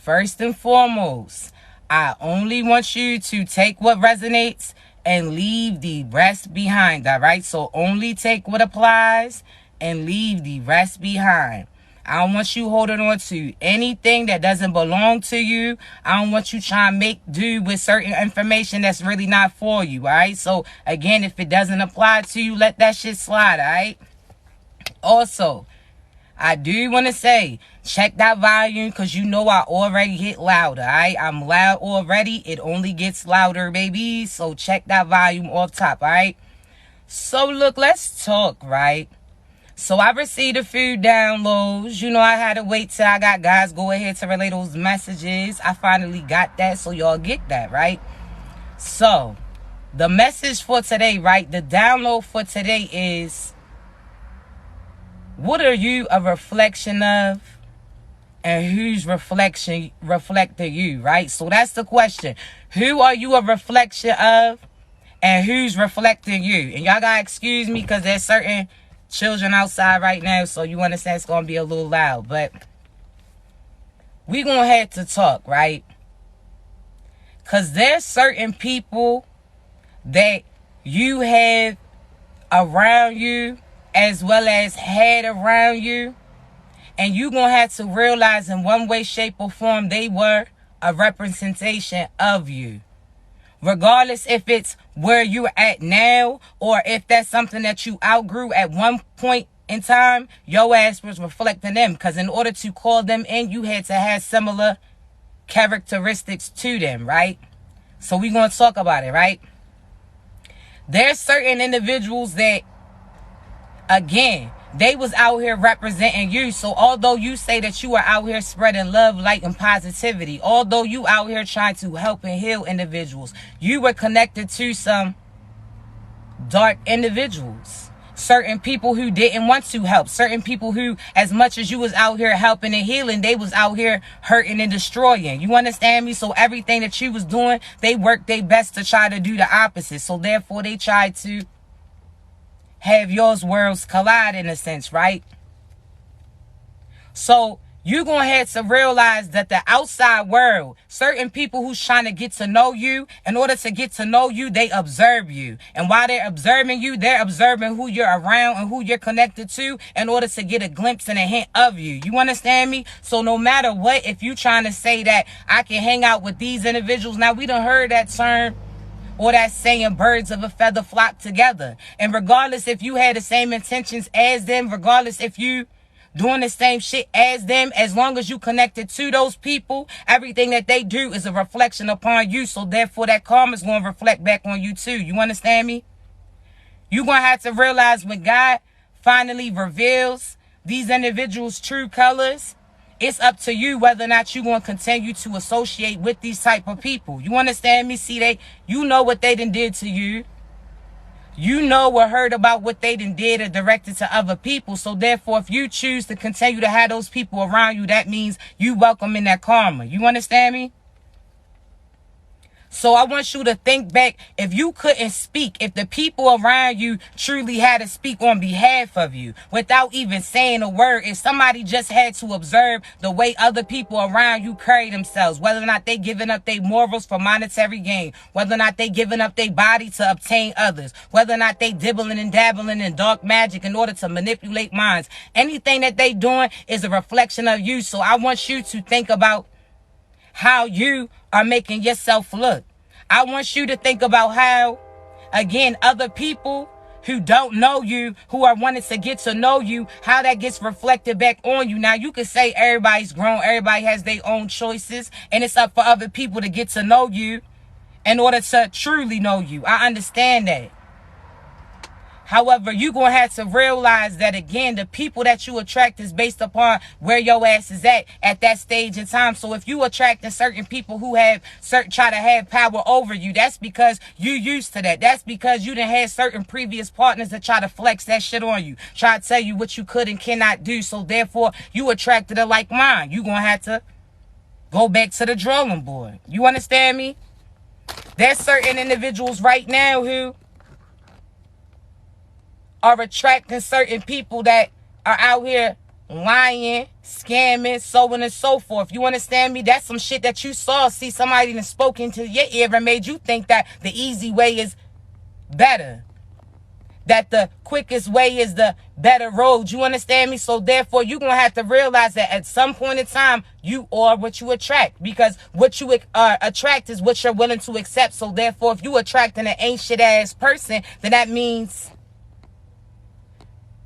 first and foremost, I only want you to take what resonates and leave the rest behind, all right? So only take what applies and leave the rest behind. I don't want you holding on to anything that doesn't belong to you. I don't want you trying to make do with certain information that's really not for you, all right? So, again, if it doesn't apply to you, let that shit slide, all right? Also, I do want to say, check that volume because you know I already hit louder, all right? I'm loud already. It only gets louder, baby. So, check that volume off top, all right? So, look, let's talk, right? So I received a few downloads. You know, I had to wait till I got guys go ahead to relay those messages. I finally got that, so y'all get that, right? So, the message for today, right? The download for today is, what are you a reflection of? And whose reflecting you, right? So that's the question. Who are you a reflection of? And who's reflecting you? And y'all gotta excuse me because there's certain children outside right now, so you understand it's gonna be a little loud, but we gonna have to talk, right? Because there's certain people that you have around you as well as had around you, and you gonna have to realize in one way, shape, or form they were a representation of you. Regardless if it's where you're at now or if that's something that you outgrew at one point in time, your ass was reflecting them. Because in order to call them in, you had to have similar characteristics to them, right? So we're going to talk about it, right? There's certain individuals that, again, they was out here representing you. So although you say that you are out here spreading love, light, and positivity, although you out here trying to help and heal individuals, you were connected to some dark individuals. Certain people who didn't want to help. Certain people who, as much as you was out here helping and healing, they was out here hurting and destroying. You understand me? So everything that you was doing, they worked their best to try to do the opposite. So therefore, they tried to have yours worlds collide in a sense, right? So you're going to have to realize that the outside world, certain people who's trying to get to know you, in order to get to know you, they observe you. And while they're observing you, they're observing who you're around and who you're connected to in order to get a glimpse and a hint of you. You understand me? So no matter what, if you're trying to say that I can hang out with these individuals, now we done heard that term, or that saying, birds of a feather flock together. And regardless if you had the same intentions as them, regardless if you doing the same shit as them, as long as you connected to those people, everything that they do is a reflection upon you. So therefore that karma is going to reflect back on you too. You understand me? You're going to have to realize when God finally reveals these individuals' true colors, it's up to you whether or not you're going to continue to associate with these type of people. You understand me? See, you know what they done did to you. You know or heard about what they done did or directed to other people. So therefore, if you choose to continue to have those people around you, that means you welcome in that karma. You understand me? So I want you to think back, if you couldn't speak, if the people around you truly had to speak on behalf of you without even saying a word, if somebody just had to observe the way other people around you carry themselves, whether or not they giving up their morals for monetary gain, whether or not they giving up their body to obtain others, whether or not they dibbling and dabbling in dark magic in order to manipulate minds, anything that they doing is a reflection of you. So I want you to think about how you are making yourself look. I want you to think about how, again, other people who don't know you, who are wanting to get to know you, how that gets reflected back on you. Now, you can say everybody's grown, everybody has their own choices, and it's up for other people to get to know you in order to truly know you. I understand that. However, you're going to have to realize that, again, the people that you attract is based upon where your ass is at that stage in time. So if you attract certain people who try to have power over you, that's because you used to that. That's because you done had certain previous partners that try to flex that shit on you, try to tell you what you could and cannot do. So therefore, you attracted a like mind. You're going to have to go back to the drawing board. You understand me? There's certain individuals right now who are attracting certain people that are out here lying, scamming, so on and so forth. You understand me? That's some shit that you saw. See, somebody that spoke into your ear and made you think that the easy way is better, that the quickest way is the better road. You understand me? So therefore, you're going to have to realize that at some point in time, you are what you attract, because what you attract is what you're willing to accept. So therefore, if you attracting an ain't shit ass person, then that means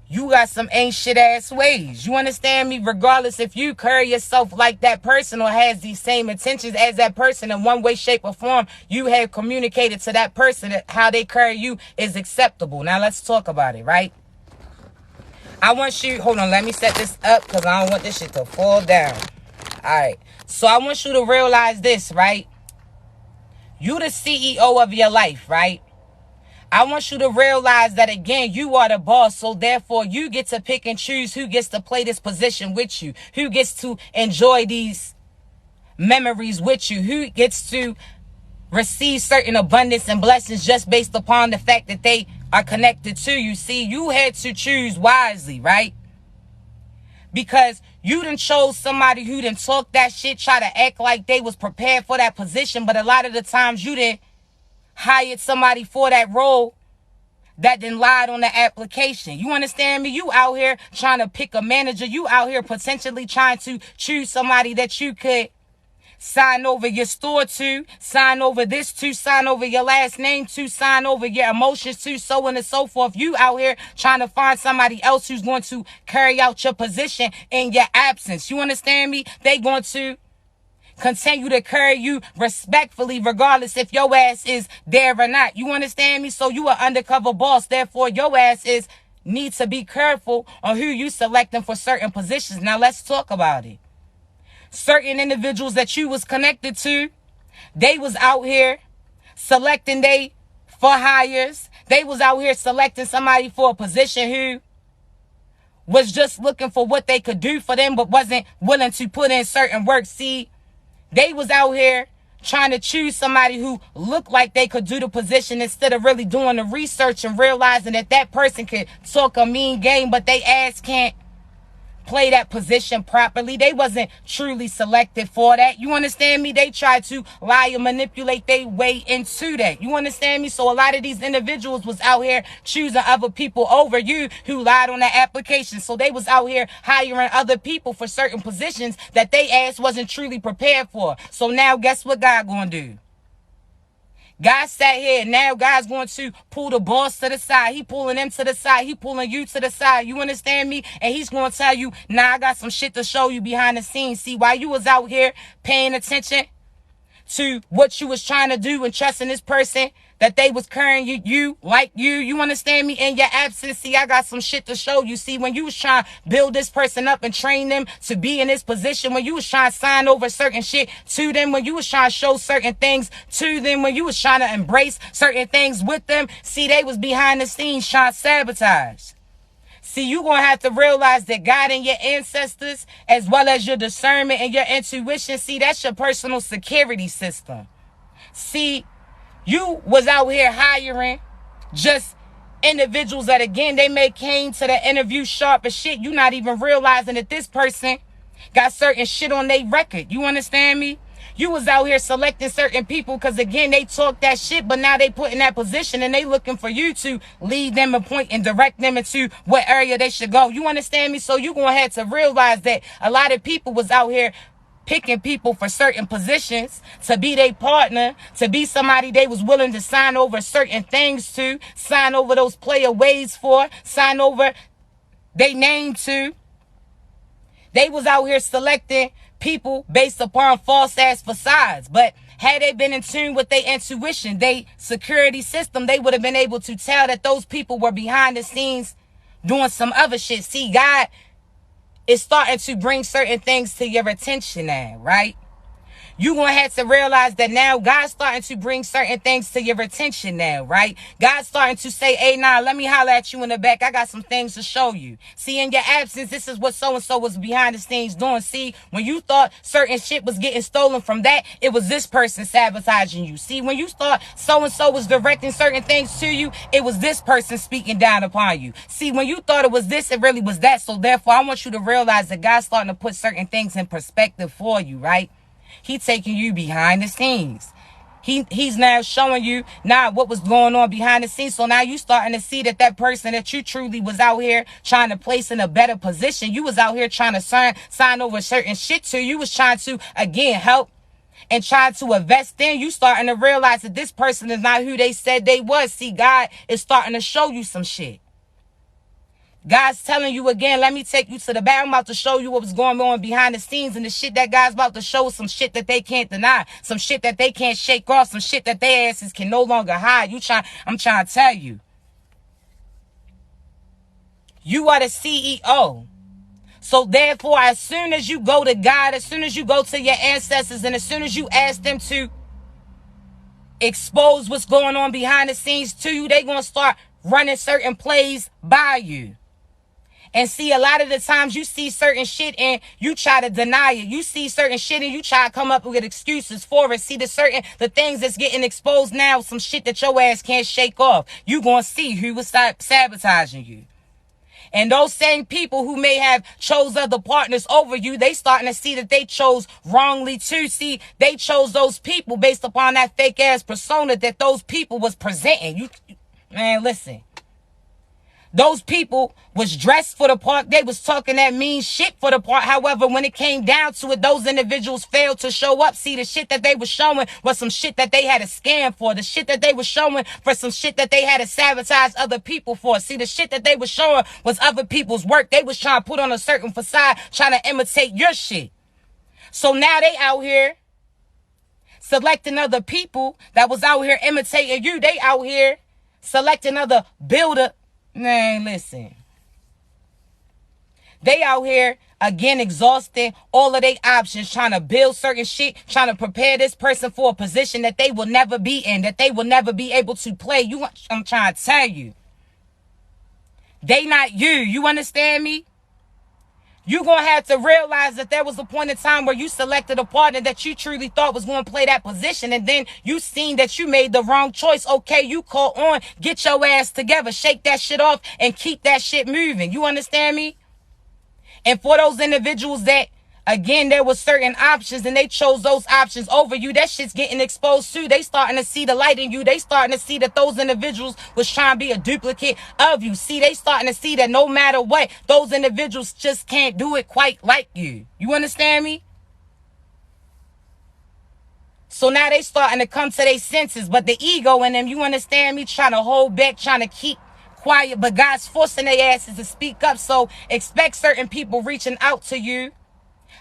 you got some ain't shit ass ways. You understand me? Regardless if you carry yourself like that person or has these same intentions as that person in one way, shape, or form, you have communicated to that person that how they carry you is acceptable. Now let's talk about it, right? I want you, hold on, let me set this up because I don't want this shit to fall down. Alright. So I want you to realize this, right? You the CEO of your life, right? I want you to realize that, again, you are the boss. So therefore, you get to pick and choose who gets to play this position with you, who gets to enjoy these memories with you, who gets to receive certain abundance and blessings just based upon the fact that they are connected to you. See, you had to choose wisely, right? Because you done chose somebody who done talk that shit, try to act like they was prepared for that position. But a lot of the times you didn't hired somebody for that role that then lied on the application. You understand me? You out here trying to pick a manager. You out here potentially trying to choose somebody that you could sign over your store to, sign over this to, sign over your last name to, sign over your emotions to, so on and so forth. You out here trying to find somebody else who's going to carry out your position in your absence. You understand me? They going to continue to carry you respectfully, regardless if your ass is there or not. You understand me? So you are undercover boss. Therefore, your ass is need to be careful on who you selecting for certain positions. Now, let's talk about it. Certain individuals that you was connected to, they was out here selecting they for hires. They was out here selecting somebody for a position who was just looking for what they could do for them, but wasn't willing to put in certain work. See, they was out here trying to choose somebody who looked like they could do the position instead of really doing the research and realizing that that person could talk a mean game, but they ass can't play that position properly. They wasn't truly selected for that. You understand me? They tried to lie and manipulate their way into that. You understand me? So a lot of these individuals was out here choosing other people over you who lied on that application. So they was out here hiring other people for certain positions that they ass wasn't truly prepared for. So now guess what God gonna do? God sat here, and now God's going to pull the boss to the side. He pulling them to the side. He pulling you to the side. You understand me? And he's going to tell you, nah, I got some shit to show you behind the scenes. See, while you was out here paying attention to what you was trying to do and trusting this person that they was carrying you, you understand me? In your absence, see, I got some shit to show you. See, when you was trying to build this person up and train them to be in this position, when you was trying to sign over certain shit to them, when you was trying to show certain things to them, when you was trying to embrace certain things with them, see, they was behind the scenes trying to sabotage. See, you're going to have to realize that God and your ancestors, as well as your discernment and your intuition, see, that's your personal security system. See, you was out here hiring just individuals that, again, they may came to the interview sharp as shit. You not even realizing that this person got certain shit on their record. You understand me? You was out here selecting certain people because, again, they talk that shit, but now they put in that position and they looking for you to lead them and point and direct them into what area they should go. You understand me? So you going to have to realize that a lot of people was out here picking people for certain positions to be their partner, to be somebody they was willing to sign over certain things to, sign over those player ways for, sign over they name to. They was out here selecting people based upon false ass facades. But had they been in tune with their intuition, their security system, they would have been able to tell that those people were behind the scenes doing some other shit. See, God is starting to bring certain things to your attention now, right? you're going to have to realize that now God's starting to bring certain things to your attention now, right? God's starting to say, hey, nah, let me holler at you in the back. I got some things to show you. See, in your absence, this is what so-and-so was behind the scenes doing. See, when you thought certain shit was getting stolen from that, it was this person sabotaging you. See, when you thought so-and-so was directing certain things to you, it was this person speaking down upon you. See, when you thought it was this, it really was that. So therefore, I want you to realize that God's starting to put certain things in perspective for you, right? He's taking you behind the scenes. He's now showing you what was going on behind the scenes. So now you starting to see that person that you truly was out here trying to place in a better position. You was out here trying to sign over certain shit to. You was trying to, again, help and try to invest in. You starting to realize that this person is not who they said they was. See, God is starting to show you some shit. God's telling you again, let me take you to the back. I'm about to show you what was going on behind the scenes, and the shit that God's about to show, some shit that they can't deny, some shit that they can't shake off, some shit that their asses can no longer hide. I'm trying to tell you. You are the CEO. So therefore, as soon as you go to God, as soon as you go to your ancestors, and as soon as you ask them to expose what's going on behind the scenes to you, they're going to start running certain plays by you. And see, a lot of the times you see certain shit and you try to deny it. You see certain shit and you try to come up with excuses for it. See, the things that's getting exposed now, some shit that your ass can't shake off. You gonna see who was sabotaging you. And those same people who may have chose other partners over you, they starting to see that they chose wrongly too. See, they chose those people based upon that fake ass persona that those people was presenting. Man, listen. Those people was dressed for the part. They was talking that mean shit for the part. However, when it came down to it, those individuals failed to show up. See, the shit that they was showing was some shit that they had a scam for. The shit that they was showing for some shit that they had to sabotage other people for. See, the shit that they was showing was other people's work. They was trying to put on a certain facade, trying to imitate your shit. So now they out here selecting other people that was out here imitating you. They out here selecting other builder. Man, listen. They out here, again, exhausting all of their options, trying to build certain shit, trying to prepare this person for a position that they will never be in, that they will never be able to play. I'm trying to tell you. They not you. You understand me? You're going to have to realize that there was a point in time where you selected a partner that you truly thought was going to play that position. And then you seen that you made the wrong choice. Okay, you caught on. Get your ass together. Shake that shit off and keep that shit moving. You understand me? And for those individuals that, again, there was certain options and they chose those options over you, that shit's getting exposed too. They starting to see the light in you. They starting to see that those individuals was trying to be a duplicate of you. See, they starting to see that no matter what, those individuals just can't do it quite like you. You understand me? So now they starting to come to their senses, but the ego in them, you understand me, trying to hold back, trying to keep quiet, but God's forcing their asses to speak up. So expect certain people reaching out to you,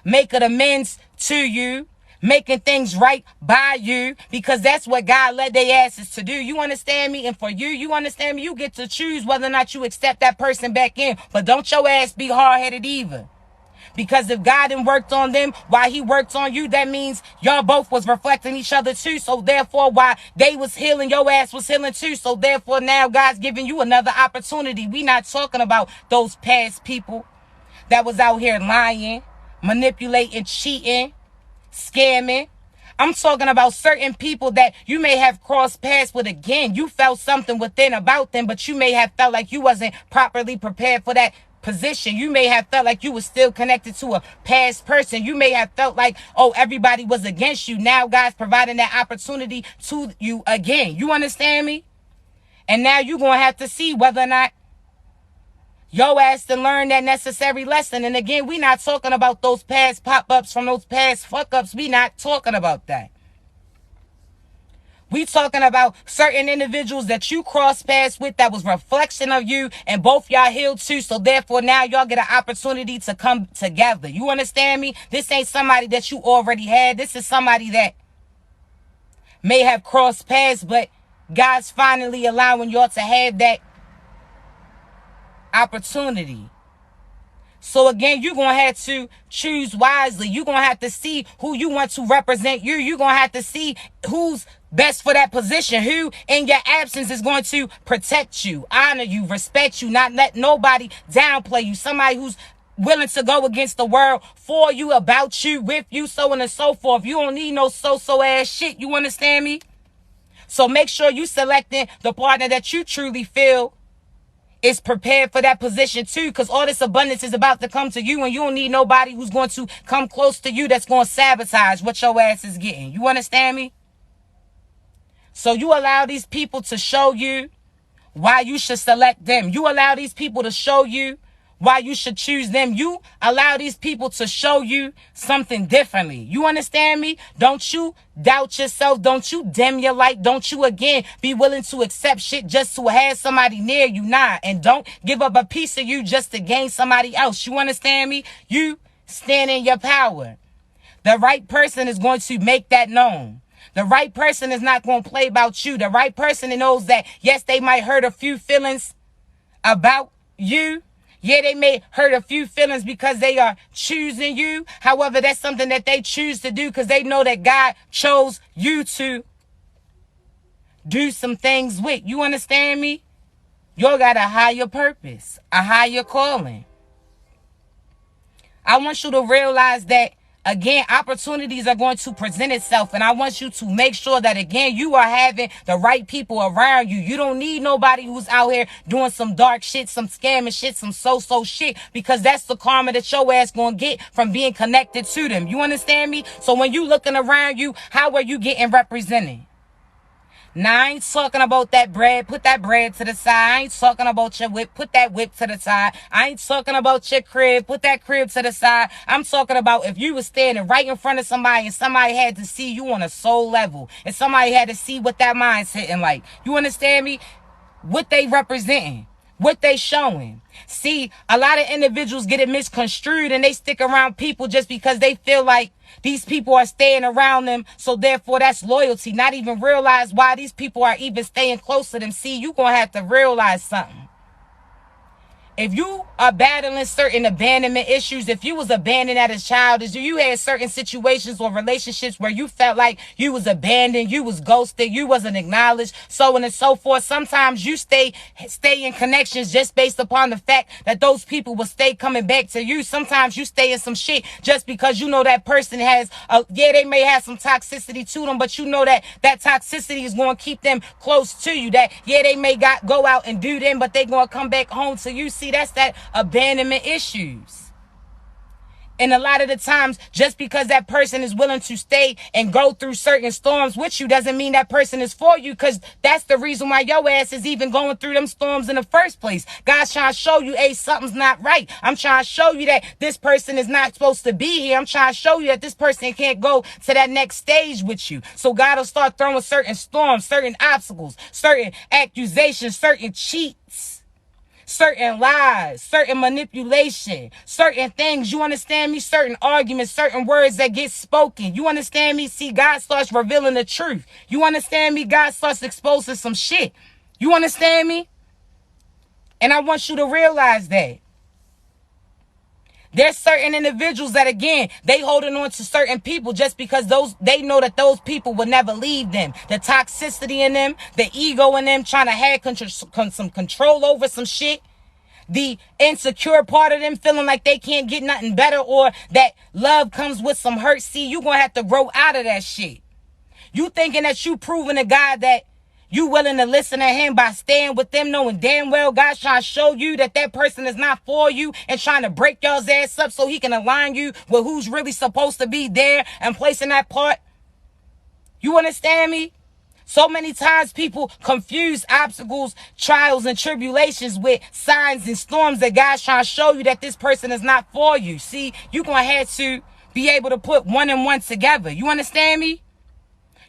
making amends to you, making things right by you, because that's what God led their asses to do. You understand me? And for you, you understand me? You get to choose whether or not you accept that person back in. But don't your ass be hard-headed either. Because if God done worked on them while he worked on you, that means y'all both was reflecting each other too. So therefore, while they was healing, your ass was healing too. So therefore, now God's giving you another opportunity. We not talking about those past people that was out here lying, manipulating, cheating, scamming. I'm talking about certain people that you may have crossed paths with. Again, you felt something within about them, but you may have felt like you wasn't properly prepared for that position. You may have felt like you were still connected to a past person. You may have felt like, oh, everybody was against you. Now God's providing that opportunity to you again. You understand me? And now you're going to have to see whether or not your ass to learn that necessary lesson. And again, we not talking about those past pop-ups from those past fuck-ups. We not talking about that. We talking about certain individuals that you cross paths with that was reflection of you, and both y'all healed too. So therefore, now y'all get an opportunity to come together. You understand me? This ain't somebody that you already had. This is somebody that may have crossed paths, but God's finally allowing y'all to have that opportunity So again, you're going to have to choose wisely. You're going to have to see who you want to represent you. You're going to have to see who's best for that position, who in your absence is going to protect you, honor you, respect you, not let nobody downplay you. Somebody who's willing to go against the world for you, about you, with you, so on and so forth. You don't need no so-so ass shit. You understand me? So make sure you selecting the partner that you truly feel is prepared for that position too, because all this abundance is about to come to you, and you don't need nobody who's going to come close to you that's going to sabotage what your ass is getting. You understand me? So you allow these people to show you why you should select them. You allow these people to show you why you should choose them. You allow these people to show you something differently. You understand me? Don't you doubt yourself. Don't you dim your light. Don't you, again, be willing to accept shit just to have somebody near you. Nah, and don't give up a piece of you just to gain somebody else. You understand me? You stand in your power. The right person is going to make that known. The right person is not going to play about you. The right person that knows that, yes, they might hurt a few feelings about you. Yeah, they may hurt a few feelings because they are choosing you. However, that's something that they choose to do because they know that God chose you to do some things with. You understand me? You got a higher purpose, a higher calling. I want you to realize that, again, opportunities are going to present itself. And I want you to make sure that, again, you are having the right people around you. You don't need nobody who's out here doing some dark shit, some scamming shit, some so-so shit, because that's the karma that your ass going to get from being connected to them. You understand me? So when you looking around you, how are you getting represented? Now, I ain't talking about that bread. Put that bread to the side. I ain't talking about your whip. Put that whip to the side. I ain't talking about your crib. Put that crib to the side. I'm talking about if you was standing right in front of somebody and somebody had to see you on a soul level, and somebody had to see what that mind's hitting like. You understand me? What they representing. What they showing. See, a lot of individuals get it misconstrued and they stick around people just because they feel like these people are staying around them. So therefore that's loyalty. Not even realize why these people are even staying close to them. See, you gonna have to realize something. If you are battling certain abandonment issues, if you was abandoned as a child, if you had certain situations or relationships where you felt like you was abandoned, you was ghosted, you wasn't acknowledged, so on and so forth, sometimes you stay in connections just based upon the fact that those people will stay coming back to you. Sometimes you stay in some shit just because you know that person has, they may have some toxicity to them, but you know that that toxicity is going to keep them close to you. That, they may go out and do them, but they going to come back home to you. See, that's that abandonment issues. And a lot of the times, just because that person is willing to stay and go through certain storms with you doesn't mean that person is for you, because that's the reason why your ass is even going through them storms in the first place. God's trying to show you, hey, something's not right. I'm trying to show you that this person is not supposed to be here. I'm trying to show you that this person can't go to that next stage with you. So God will start throwing certain storms, certain obstacles, certain accusations, certain cheats, certain lies, certain manipulation, certain things, you understand me? Certain arguments, certain words that get spoken. You understand me? See, God starts revealing the truth. You understand me? God starts exposing some shit. You understand me? And I want you to realize that. There's certain individuals that, again, they holding on to certain people just because they know that those people will never leave them. The toxicity in them, the ego in them, trying to have some control over some shit. The insecure part of them feeling like they can't get nothing better, or that love comes with some hurt. See, you're going to have to grow out of that shit. You thinking that you proving to God that you willing to listen to him by staying with them, knowing damn well God's trying to show you that that person is not for you and trying to break y'all's ass up so he can align you with who's really supposed to be there and placing that part. You understand me? So many times people confuse obstacles, trials, and tribulations with signs and storms that God's trying to show you that this person is not for you. See, you're going to have to be able to put one and one together. You understand me?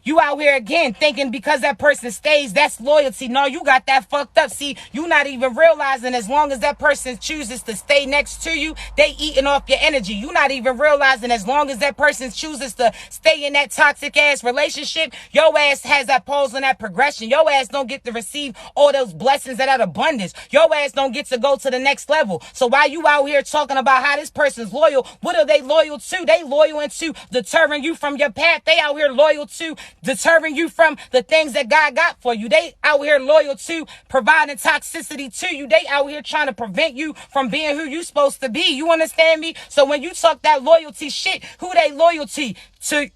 You out here again thinking because that person stays, that's loyalty. No, you got that fucked up. See, you not even realizing as long as that person chooses to stay next to you, they eating off your energy. You not even realizing as long as that person chooses to stay in that toxic ass relationship, your ass has that pause and that progression. Your ass don't get to receive all those blessings and that abundance. Your ass don't get to go to the next level. So while you out here talking about how this person's loyal, what are they loyal to? They loyal into deterring you from your path. They out here loyal to deterring you from the things that God got for you. They out here loyal to providing toxicity to you. They out here trying to prevent you from being who you supposed to be. You understand me? So when you talk that loyalty shit, who they loyalty to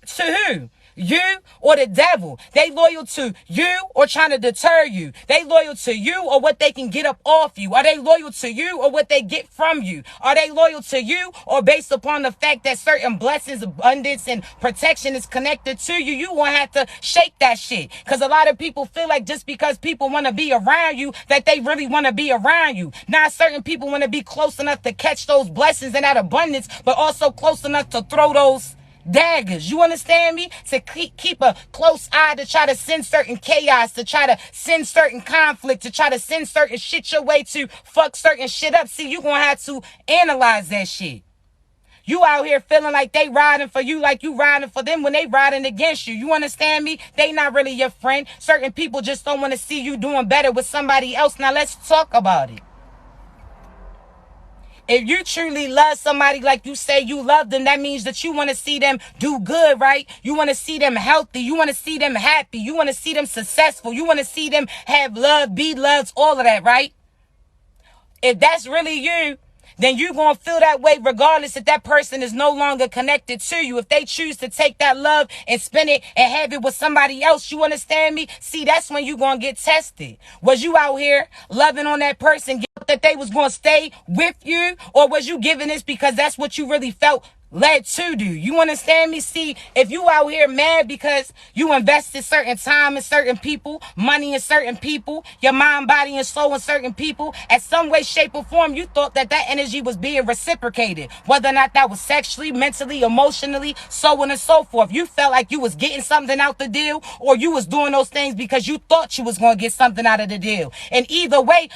who? You or the devil? They loyal to you or trying to deter you? They loyal to you or what they can get up off you? Are they loyal to you or what they get from you? Are they loyal to you or based upon the fact that certain blessings, abundance, and protection is connected to you? You won't have to shake that shit. Because a lot of people feel like just because people want to be around you, that they really want to be around you. Now, certain people want to be close enough to catch those blessings and that abundance, but also close enough to throw those daggers. You understand me? To keep a close eye, to try to send certain chaos, to try to send certain conflict, to try to send certain shit your way, to fuck certain shit up. See, you gonna have to analyze that shit. You out here feeling like they riding for you like you riding for them when they riding against you. You understand me? They not really your friend. Certain people just don't want to see you doing better with somebody else. Now let's talk about it. If you truly love somebody like you say you love them, that means that you want to see them do good, right? You want to see them healthy. You want to see them happy. You want to see them successful. You want to see them have love, be loved, all of that, right? If that's really you, then you're going to feel that way regardless if that person is no longer connected to you. If they choose to take that love and spend it and have it with somebody else, you understand me? See, that's when you're going to get tested. Was you out here loving on that person that they was going to stay with you? Or was you giving this because that's what you really felt led to do? You understand me? See, if you out here mad because you invested certain time in certain people, money in certain people, your mind, body, and soul in certain people, at some way, shape, or form, you thought that that energy was being reciprocated. Whether or not that was sexually, mentally, emotionally, so on and so forth. You felt like you was getting something out the deal, or you was doing those things because you thought you was going to get something out of the deal. And either way,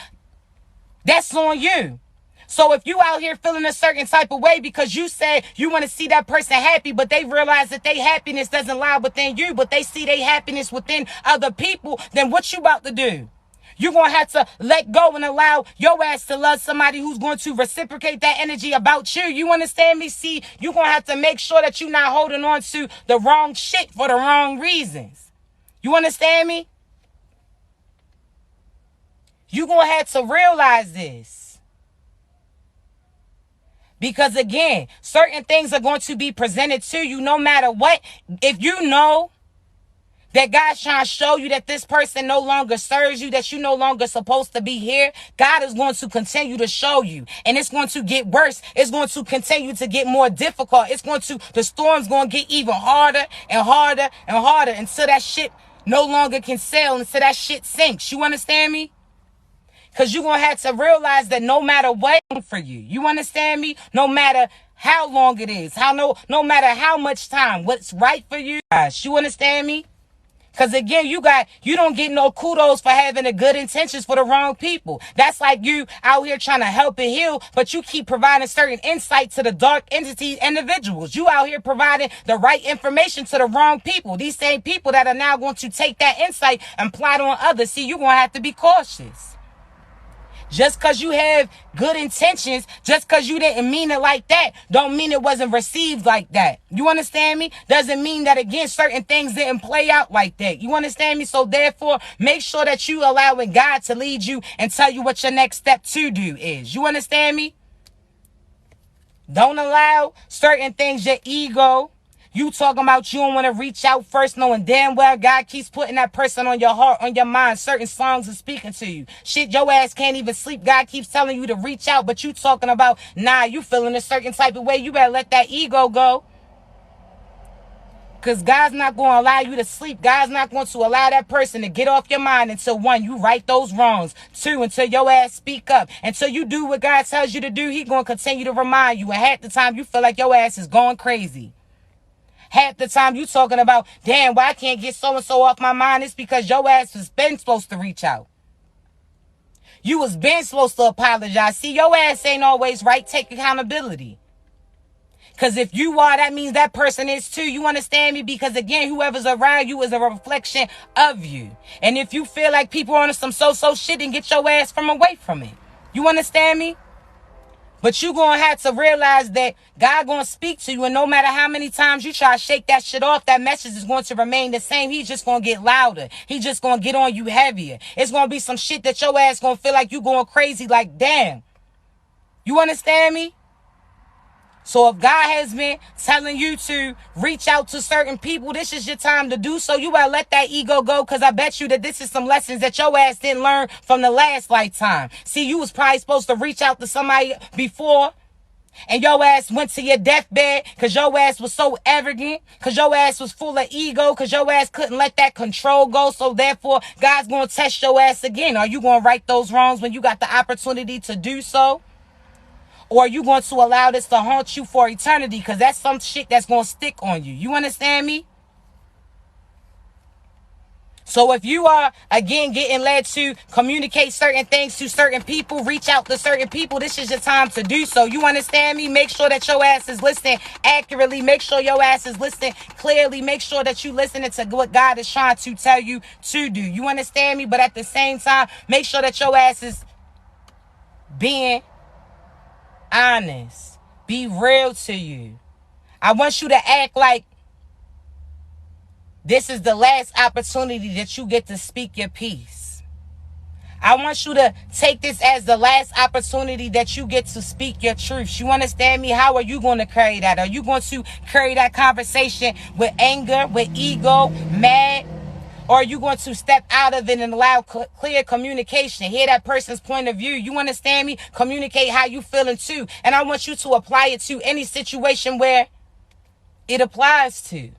that's on you. So if you out here feeling a certain type of way because you say you want to see that person happy, but they realize that their happiness doesn't lie within you, but they see their happiness within other people, then what you about to do? You're going to have to let go and allow your ass to love somebody who's going to reciprocate that energy about you. You understand me? See, you're going to have to make sure that you're not holding on to the wrong shit for the wrong reasons. You understand me? You're going to have to realize this. Because again, certain things are going to be presented to you no matter what. If you know that God's trying to show you that this person no longer serves you, that you're no longer supposed to be here, God is going to continue to show you. And it's going to get worse. It's going to continue to get more difficult. The storm's going to get even harder and harder and harder until that shit no longer can sail, until that shit sinks. You understand me? Because you're going to have to realize that no matter what for you, you understand me? No matter how long it is, no matter how much time, what's right for you, guys, you understand me? Because again, you don't get no kudos for having the good intentions for the wrong people. That's like you out here trying to help and heal, but you keep providing certain insight to the dark entity individuals. You out here providing the right information to the wrong people. These same people that are now going to take that insight and apply it on others. See, you're going to have to be cautious. Just because you have good intentions, just because you didn't mean it like that, don't mean it wasn't received like that. You understand me? Doesn't mean that, again, certain things didn't play out like that. You understand me? So therefore, make sure that you allowing God to lead you and tell you what your next step to do is. You understand me? Don't allow certain things, your ego. You talking about you don't want to reach out first, knowing damn well God keeps putting that person on your heart, on your mind. Certain songs are speaking to you. Shit, your ass can't even sleep. God keeps telling you to reach out, but you talking about, nah, you feeling a certain type of way. You better let that ego go. Because God's not going to allow you to sleep. God's not going to allow that person to get off your mind until, one, you right those wrongs. Two, until your ass speak up. Until you do what God tells you to do, He going to continue to remind you. And half the time, you feel like your ass is going crazy. Half the time you talking about, damn, why I can't get so-and-so off my mind? It's because your ass was been supposed to reach out. You was been supposed to apologize. See, your ass ain't always right. Take accountability. Because if you are, that means that person is too. You understand me? Because again, whoever's around you is a reflection of you. And if you feel like people are on some so-so shit, then get your ass from away from it. You understand me? But you going to have to realize that God going to speak to you. And no matter how many times you try to shake that shit off, that message is going to remain the same. He's just going to get louder. He's just going to get on you heavier. It's going to be some shit that your ass going to feel like you going crazy. Like, damn. You understand me? So if God has been telling you to reach out to certain people, this is your time to do so. You better let that ego go, because I bet you that this is some lessons that your ass didn't learn from the last lifetime. See, you was probably supposed to reach out to somebody before, and your ass went to your deathbed because your ass was so arrogant, because your ass was full of ego, because your ass couldn't let that control go. So therefore, God's going to test your ass again. Are you going to right those wrongs when you got the opportunity to do so? Or are you going to allow this to haunt you for eternity? Because that's some shit that's going to stick on you. You understand me? So if you are, again, getting led to communicate certain things to certain people, reach out to certain people, this is your time to do so. You understand me? Make sure that your ass is listening accurately. Make sure your ass is listening clearly. Make sure that you listening to what God is trying to tell you to do. You understand me? But at the same time, make sure that your ass is being honest. Be real to you. I want you to act like this is the last opportunity that you get to speak your piece. I want you to take this as the last opportunity that you get to speak your truth. You understand me? How are you going to carry that? Are you going to carry that conversation with anger, with ego, mad? Or are you going to step out of it and allow clear communication? Hear that person's point of view. You understand me? Communicate how you feeling too. And I want you to apply it to any situation where it applies to.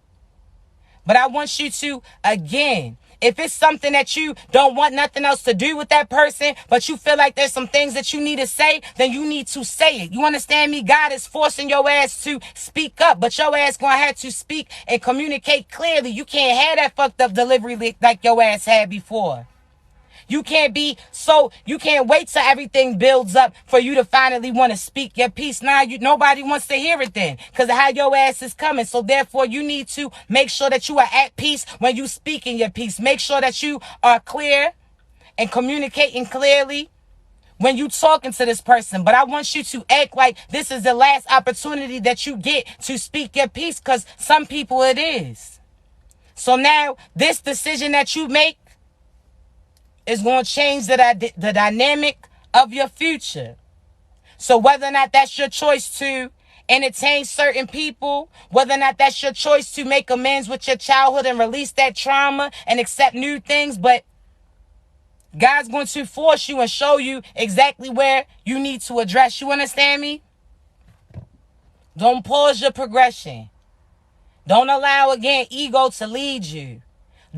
But I want you to, again, if it's something that you don't want nothing else to do with that person, but you feel like there's some things that you need to say, then you need to say it. You understand me? God is forcing your ass to speak up, but your ass gonna have to speak and communicate clearly. You can't have that fucked up delivery like your ass had before. You can't wait till everything builds up for you to finally want to speak your piece. Now nobody wants to hear it then because of how your ass is coming. So therefore, you need to make sure that you are at peace when you speaking your piece. Make sure that you are clear and communicating clearly when you talking to this person. But I want you to act like this is the last opportunity that you get to speak your piece, because some people it is. So now this decision that you make is going to change the dynamic of your future. So whether or not that's your choice to entertain certain people, whether or not that's your choice to make amends with your childhood and release that trauma and accept new things, but God's going to force you and show you exactly where you need to address. You understand me? Don't pause your progression. Don't allow, again, ego to lead you.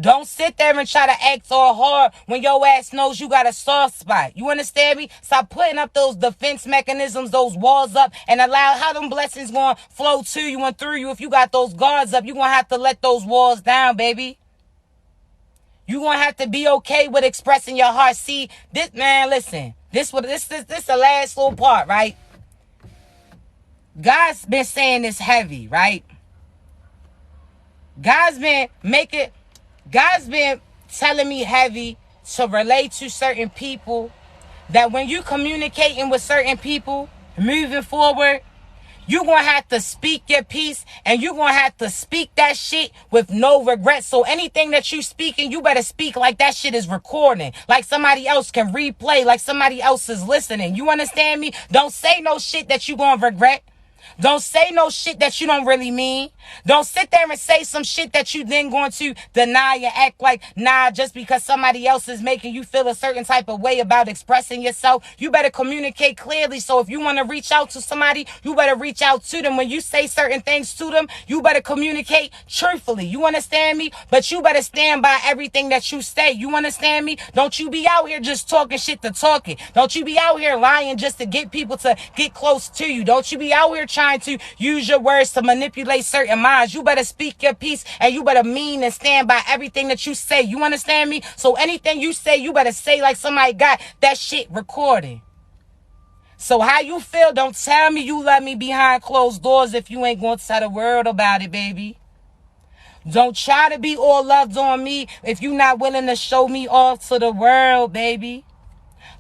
Don't sit there and try to act all hard when your ass knows you got a soft spot. You understand me? Stop putting up those defense mechanisms, those walls up, and allow how them blessings going to flow to you and through you. If you got those guards up, you're going to have to let those walls down, baby. You're going to have to be okay with expressing your heart. See, this, man, listen. This the last little part, right? God's been saying this heavy, right? God's been telling me heavy to relate to certain people that when you communicating with certain people moving forward, you're going to have to speak your piece, and you're going to have to speak that shit with no regret. So anything that you speaking, you better speak like that shit is recording, like somebody else can replay, like somebody else is listening. You understand me? Don't say no shit that you going to regret. Don't say no shit that you don't really mean. Don't sit there and say some shit that you then going to deny and act like, nah, just because somebody else is making you feel a certain type of way about expressing yourself. You better communicate clearly. So if you want to reach out to somebody, you better reach out to them. When you say certain things to them, you better communicate truthfully. You understand me? But you better stand by everything that you say. You understand me? Don't you be out here just talking shit to talk it. Don't you be out here lying just to get people to get close to you. Don't you be out here trying trying to use your words to manipulate certain minds. You better speak your piece, and you better mean and stand by everything that you say. You understand me? So anything you say, you better say like somebody got that shit recorded. So how you feel, don't tell me you love me behind closed doors if you ain't going to tell the world about it, baby. Don't try to be all loved on me if you're not willing to show me off to the world, baby.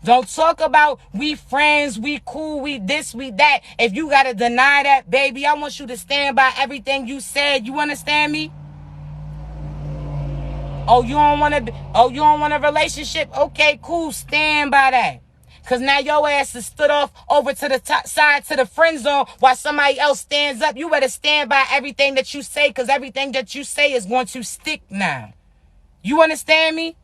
Don't talk about we friends, we cool, we this, we that. If you got to deny that, baby, I want you to stand by everything you said. You understand me? Oh, you don't want a relationship? Okay, cool. Stand by that. Because now your ass is stood off over to the top side to the friend zone while somebody else stands up. You better stand by everything that you say, because everything that you say is going to stick now. You understand me?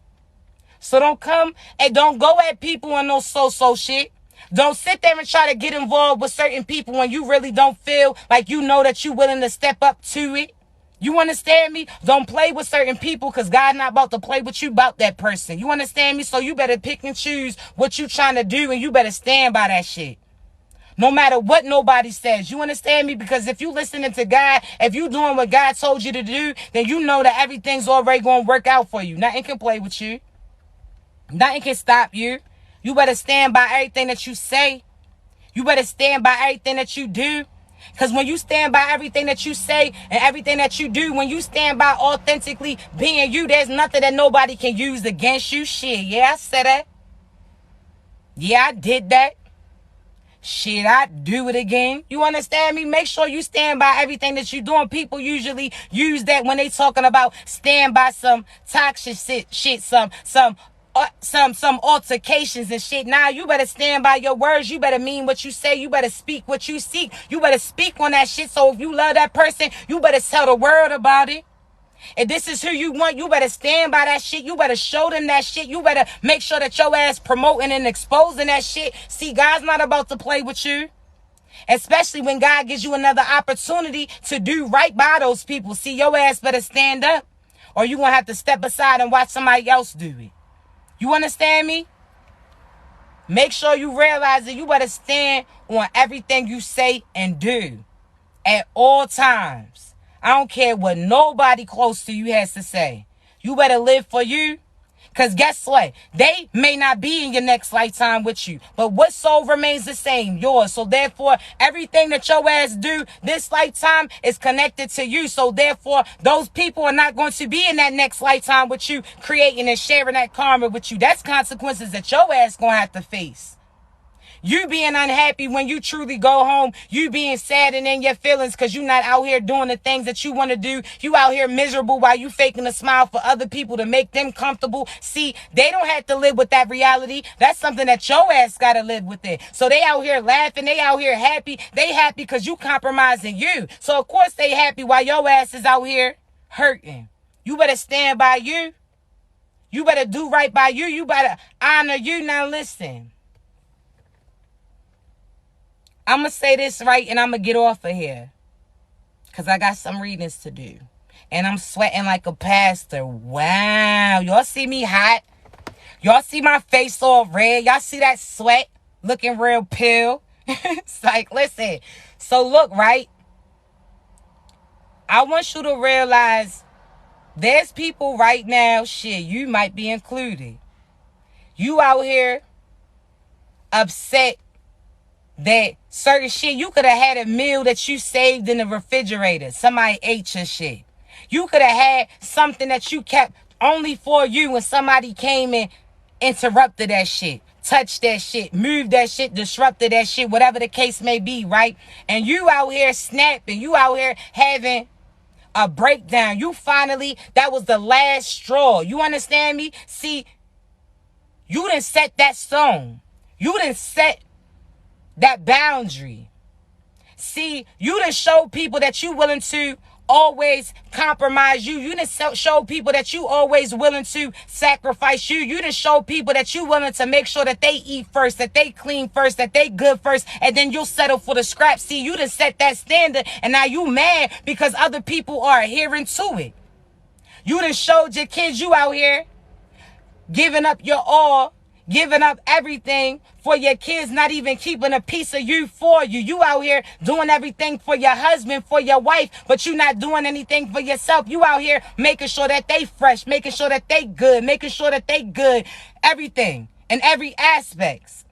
So don't come and don't go at people on no so-so shit. Don't sit there and try to get involved with certain people when you really don't feel like you know that you're willing to step up to it. You understand me? Don't play with certain people, because God not about to play with you about that person. You understand me? So you better pick and choose what you trying to do, and you better stand by that shit. No matter what nobody says. You understand me? Because if you listening to God, if you doing what God told you to do, then you know that everything's already going to work out for you. Nothing can play with you. Nothing can stop you. You better stand by everything that you say. You better stand by everything that you do. Because when you stand by everything that you say and everything that you do, when you stand by authentically being you, there's nothing that nobody can use against you. Shit, yeah, I said that. Yeah, I did that. Shit, I do it again. You understand me? Make sure you stand by everything that you're doing. People usually use that when they talking about stand by some toxic shit, some altercations and shit. Now you better stand by your words. You better mean what you say. You better speak what you seek. You better speak on that shit. So if you love that person, you better tell the world about it. If this is who you want, you better stand by that shit. You better show them that shit. You better make sure that your ass promoting and exposing that shit. See, God's not about to play with you. Especially when God gives you another opportunity to do right by those people. See, your ass better stand up, or you gonna have to step aside and watch somebody else do it. You understand me? Make sure you realize that you better stand on everything you say and do at all times. I don't care what nobody close to you has to say. You better live for you. Because guess what? They may not be in your next lifetime with you, but what soul remains the same? Yours. So therefore, everything that your ass do this lifetime is connected to you. So therefore, those people are not going to be in that next lifetime with you, creating and sharing that karma with you. That's consequences that your ass going to have to face. You being unhappy when you truly go home. You being sad and in your feelings because you're not out here doing the things that you want to do. You out here miserable while you faking a smile for other people to make them comfortable. See, they don't have to live with that reality. That's something that your ass got to live with it. So they out here laughing. They out here happy. They happy because you compromising you. So of course they happy while your ass is out here hurting. You better stand by you. You better do right by you. You better honor you. Now listen. I'm going to say this right and I'm going to get off of here. Because I got some readings to do. And I'm sweating like a pastor. Wow. Y'all see me hot? Y'all see my face all red? Y'all see that sweat looking real pale? It's like, listen. So look, right? I want you to realize there's people right now, shit, you might be included. You out here upset that certain shit, you could have had a meal that you saved in the refrigerator. Somebody ate your shit. You could have had something that you kept only for you when somebody came and interrupted that shit, touched that shit, moved that shit, disrupted that shit, whatever the case may be, right? And you out here snapping. You out here having a breakdown. You finally, that was the last straw. You understand me? See, you didn't set that stone. You didn't set that boundary. See, you done show people that you willing to always compromise you. You done show people that you always willing to sacrifice you. You done show people that you willing to make sure that they eat first, that they clean first, that they good first, and then you'll settle for the scrap. See, you done set that standard, and now you mad because other people are adhering to it. You done showed your kids you out here giving up your all, giving up everything for your kids, not even keeping a piece of you for you. You out here doing everything for your husband, for your wife, but you not doing anything for yourself. You out here making sure that they fresh, making sure that they good, making sure that they good, everything in every aspect.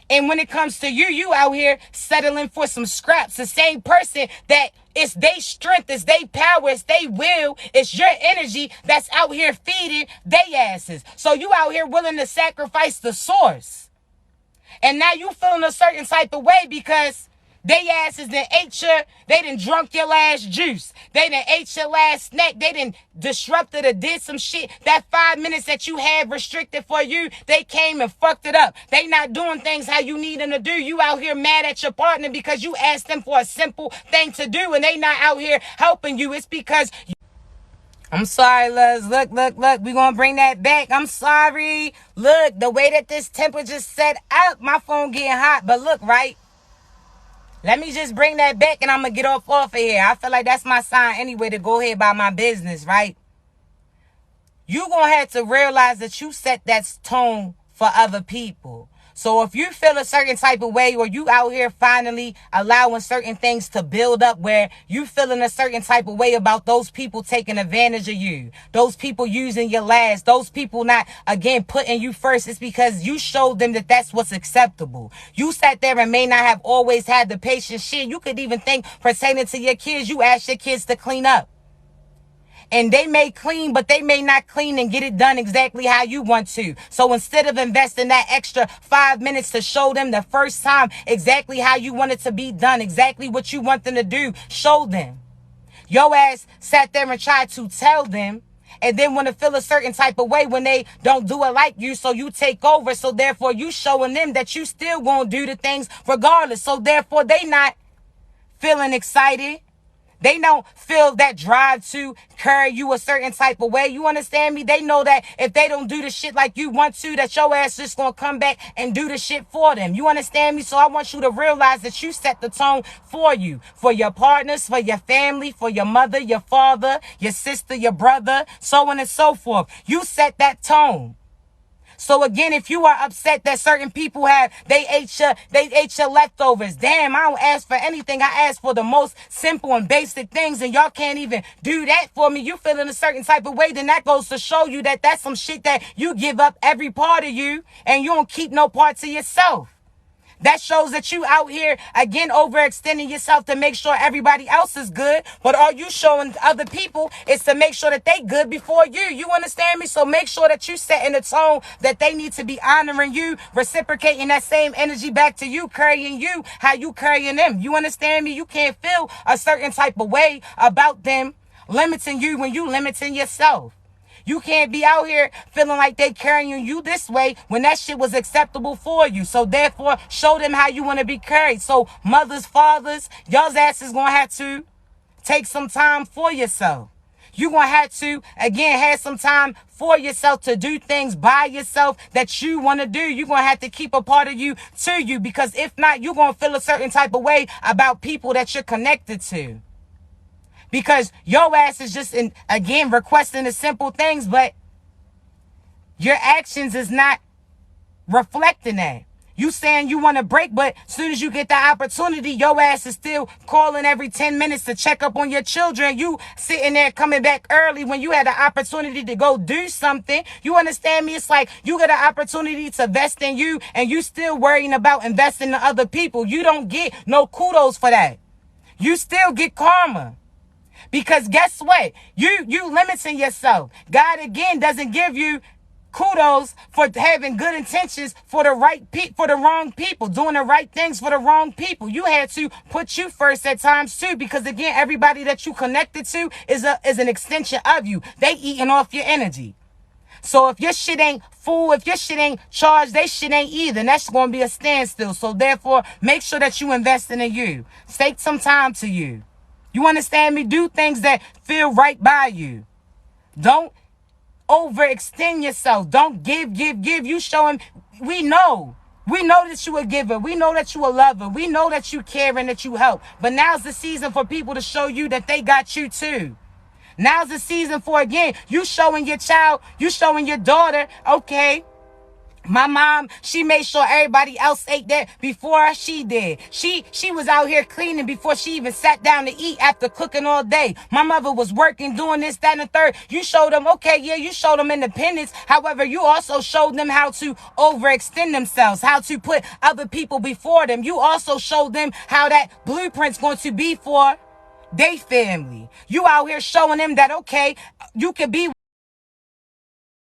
And when it comes to you, you out here settling for some scraps. The same person that it's their strength, it's their power, it's their will, it's your energy that's out here feeding they asses. So you out here willing to sacrifice the source. And now you feeling a certain type of way because they asses done they done drunk your last juice. They done ate your last snack. They done disrupted or did some shit. That 5 minutes that you had restricted for you, they came and fucked it up. They not doing things how you need them to do. You out here mad at your partner because you asked them for a simple thing to do and they not out here helping you. It's because I'm sorry, loves. Look. We gonna bring that back. I'm sorry. Look, the way that this temperature set up, my phone getting hot. But look, right? Let me just bring that back and I'm going to get off of here. I feel like that's my sign anyway to go ahead about my business, right? You going to have to realize that you set that tone for other people. So if you feel a certain type of way or you out here finally allowing certain things to build up where you feeling a certain type of way about those people taking advantage of you, those people using your last, those people not, again, putting you first, it's because you showed them that that's what's acceptable. You sat there and may not have always had the patience. Shit, you could even think pertaining to your kids, you asked your kids to clean up. And they may clean, but they may not clean and get it done exactly how you want to. So instead of investing that extra 5 minutes to show them the first time exactly how you want it to be done, exactly what you want them to do, show them. Your ass sat there and tried to tell them and then want to feel a certain type of way when they don't do it like you. So you take over. So therefore you showing them that you still gonna do the things regardless. So therefore they not feeling excited. They don't feel that drive to carry you a certain type of way. You understand me? They know that if they don't do the shit like you want to, that your ass just gonna come back and do the shit for them. You understand me? So I want you to realize that you set the tone for you, for your partners, for your family, for your mother, your father, your sister, your brother, so on and so forth. You set that tone. So again, if you are upset that certain people they ate your leftovers. Damn, I don't ask for anything. I ask for the most simple and basic things, and y'all can't even do that for me. You feel in a certain type of way, then that goes to show you that that's some shit that you give up every part of you, and you don't keep no part to yourself. That shows that you out here, again, overextending yourself to make sure everybody else is good. But all you showing other people is to make sure that they good before you. You understand me? So make sure that you set in a tone that they need to be honoring you, reciprocating that same energy back to you, carrying you how you carrying them. You understand me? You can't feel a certain type of way about them limiting you when you limiting yourself. You can't be out here feeling like they carrying you this way when that shit was acceptable for you. So therefore, show them how you want to be carried. So mothers, fathers, y'all's asses gonna have to take some time for yourself. You gonna have to, again, have some time for yourself to do things by yourself that you want to do. You're gonna have to keep a part of you to you, because if not, you're gonna feel a certain type of way about people that you're connected to. Because your ass is just, again, requesting the simple things, but your actions is not reflecting that. You saying you want to break, but as soon as you get the opportunity, your ass is still calling every 10 minutes to check up on your children. You sitting there coming back early when you had the opportunity to go do something. You understand me? It's like you get an opportunity to invest in you, and you still worrying about investing in other people. You don't get no kudos for that. You still get karma. Because guess what? You limiting yourself. God, again, doesn't give you kudos for having good intentions for the wrong people, doing the right things for the wrong people. You had to put you first at times too, because again, everybody that you connected to is an extension of you. They eating off your energy. So if your shit ain't full, if your shit ain't charged, they shit ain't either. And that's going to be a standstill. So therefore, make sure that you investing in you. Take some time to you. You understand me? Do things that feel right by you. Don't overextend yourself. Don't give. You showing, we know that you a giver. We know that you a lover. We know that you care and that you help. But now's the season for people to show you that they got you too. Now's the season for, again, you showing your child, you showing your daughter, okay, My mom, she made sure everybody else ate that before she did. She was out here cleaning before she even sat down to eat after cooking all day. My mother was working, doing this, that, and the third. You showed them, okay, yeah, you showed them independence. However, you also showed them how to overextend themselves, how to put other people before them. You also showed them how that blueprint's going to be for they family. You out here showing them that, okay, you could be